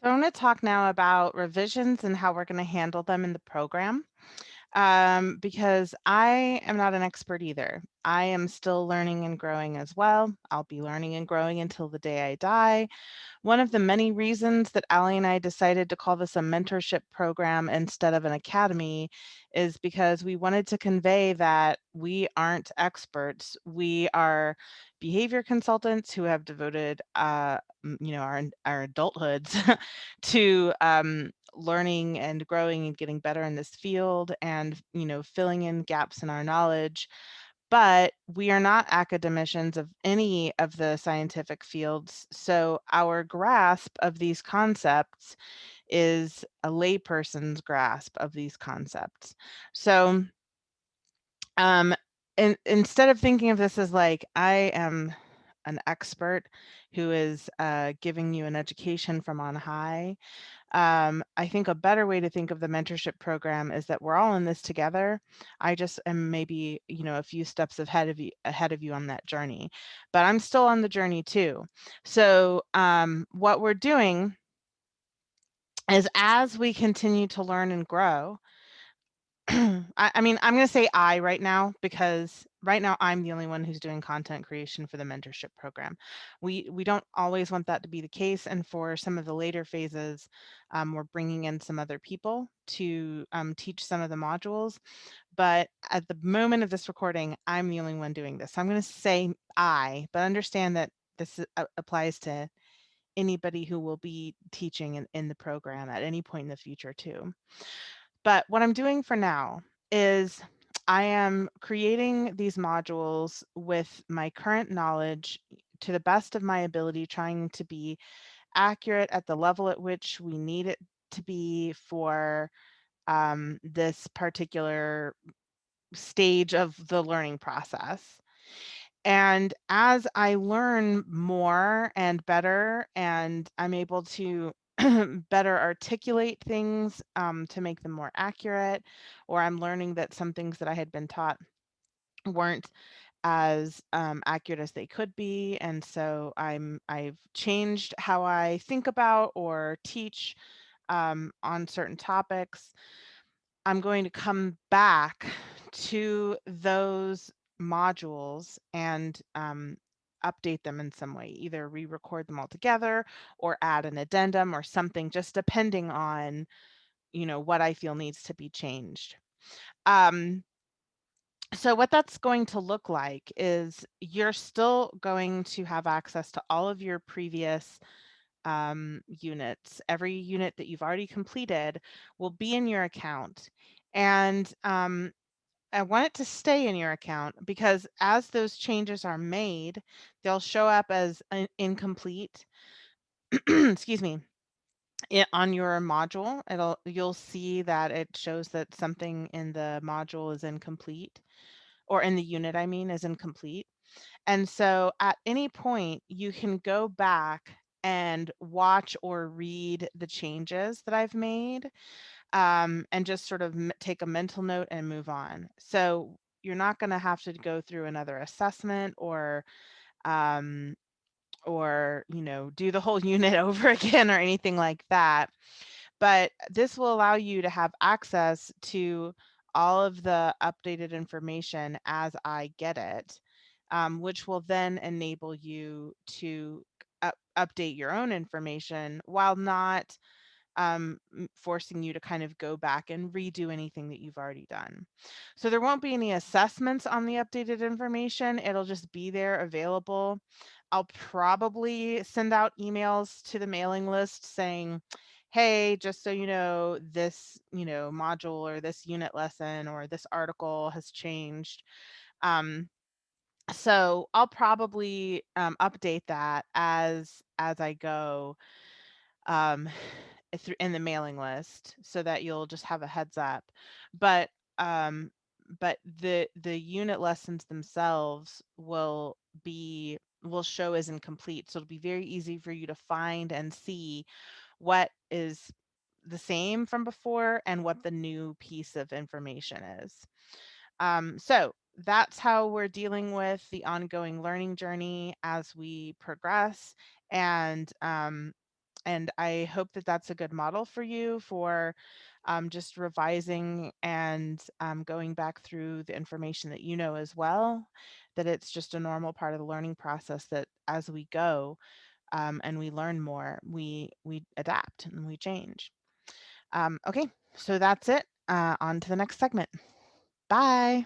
So I'm going to talk now about revisions and how we're going to handle them in the program. Because I am not an expert either. I am still learning and growing as well. I'll be learning and growing until the day I die. One of the many reasons that Allie and I decided to call this a mentorship program instead of an academy is because we wanted to convey that we aren't experts. We are behavior consultants who have devoted, our adulthoods to learning and growing and getting better in this field and filling in gaps in our knowledge, but we are not academicians of any of the scientific fields, so our grasp of these concepts is a layperson's grasp of these concepts. So, um, instead of thinking of this as like I am an expert who is giving you an education from on high, I think a better way to think of the mentorship program is that we're all in this together. I just am maybe, a few steps ahead of you on that journey, but I'm still on the journey too. So, what we're doing is as we continue to learn and grow, I mean, I'm going to say I right now because right now I'm the only one who's doing content creation for the mentorship program. We don't always want that to be the case, and for some of the later phases, we're bringing in some other people to teach some of the modules. But at the moment of this recording, I'm the only one doing this. So I'm going to say I, but understand that applies to anybody who will be teaching in the program at any point in the future too. But what I'm doing for now is I am creating these modules with my current knowledge to the best of my ability, trying to be accurate at the level at which we need it to be for this particular stage of the learning process. And as I learn more and better, and I'm able to better articulate things to make them more accurate, or I'm learning that some things that I had been taught weren't as accurate as they could be, and so I've changed how I think about or teach on certain topics. I'm going to come back to those modules and update them in some way, either re-record them all together or add an addendum or something, just depending on, what I feel needs to be changed. Um, so what that's going to look like is you're still going to have access to all of your previous units. Every unit that you've already completed will be in your account. And I want it to stay in your account because as those changes are made, they'll show up as incomplete. Excuse me. On your module, you'll see that it shows that something in the module is incomplete, or in the unit, I mean, is incomplete. And so at any point, you can go back and watch or read the changes that I've made, and just sort of take a mental note and move on. So you're not going to have to go through another assessment um, or do the whole unit over again or anything like that. But this will allow you to have access to all of the updated information as I get it, which will then enable you to update your own information while not forcing you to kind of go back and redo anything that you've already done. So there won't be any assessments on the updated information. It'll just be there available. I'll probably send out emails to the mailing list saying, hey, just so you know, this, module or this unit lesson or this article has changed. Um, so I'll probably update that as I go, um, through in the mailing list so that you'll just have a heads up. But um, but the unit lessons themselves will show as incomplete. So it'll be very easy for you to find and see what is the same from before and what the new piece of information is. So that's how we're dealing with the ongoing learning journey as we progress. And And I hope that that's a good model for you for just revising and going back through the information that you know as well, that it's just a normal part of the learning process, that as we go and we learn more, we adapt and we change. Okay, so that's it. On to the next segment. Bye.